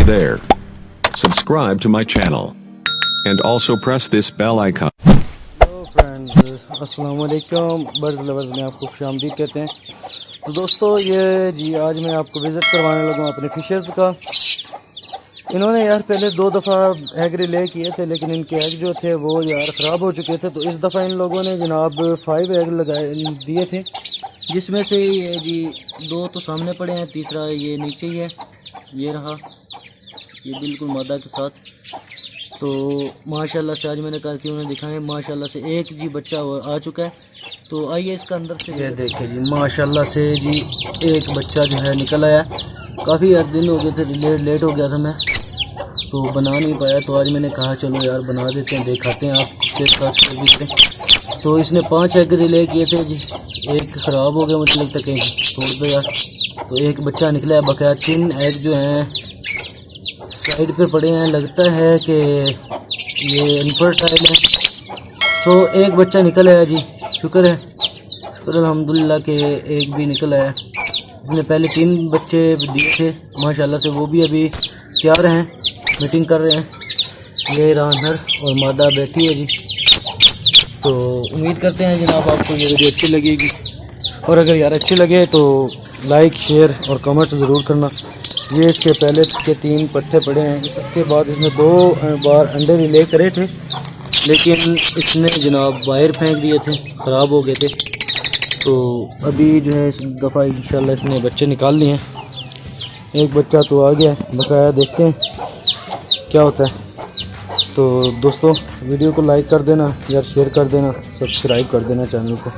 there. Subscribe to my channel. And also press this bell icon. Hello friends, अस्सलाम वालेकुम। Birds lovers में आपको खुशामदीद कहते हैं। तो दोस्तों ये जी आज मैं आपको विज़िट करवाने लगा अपने फिशर्स का। इन्होंने यार पहले 2 दफ़ा एग रिले किए थे, लेकिन इनके एग जो थे वो यार ख़राब हो चुके थे। तो इस दफ़ा इन लोगों ने जनाब 5 एग लगाए दिए थे, जिसमें से ये जी 2 तो सामने पड़े हैं, तीसरा ये नीचे ही है, ये रहा, ये बिल्कुल मादा के साथ। तो माशाल्लाह से आज मैंने कहा कि उन्हें दिखाएं। माशाल्लाह से एक जी बच्चा आ चुका है। तो आइए इसका अंदर से ये देखें जी, माशाल्लाह से जी एक बच्चा जो है निकल आया। काफ़ी यार दिन हो गए थे, लेट हो गया था मैं, तो बना नहीं पाया। तो आज मैंने कहा चलो यार बना देते हैं, दिखाते हैं आपके साथ। तो इसने 5 एग रिले किए थे जी, एक ख़राब हो गया, मुझे लगता कहीं तोड़ दो यार। तो एक बच्चा निकला है, बकाया 3 एग जो हैं साइड पे पड़े हैं, लगता है कि ये इनफर्टाइल है। तो एक बच्चा निकल आया जी, शुक्र है, शुक्र अल्हम्दुलिल्लाह के एक भी निकल आया। इसने पहले 3 बच्चे दिए थे माशाल्लाह से, वो भी अभी तैयार हैं, मीटिंग कर रहे हैं। ये रानर और मादा बैठी है जी। तो उम्मीद करते हैं जनाब आपको ये वीडियो अच्छी लगेगी, और अगर यार अच्छी लगे तो लाइक शेयर और कमेंट ज़रूर करना। ये इसके पहले के 3 पट्टे पड़े हैं। इसके बाद इसने 2 बार अंडे रिले करे थे, लेकिन इसने जनाब बाहर फेंक दिए थे, ख़राब हो गए थे। तो अभी जो है इस दफ़ा इंशाल्लाह इसने बच्चे निकाल लिए हैं। एक बच्चा तो आ गया, बकाया देखते हैं क्या होता है। तो दोस्तों वीडियो को लाइक कर देना यार, शेयर कर देना, सब्सक्राइब कर देना चैनल को।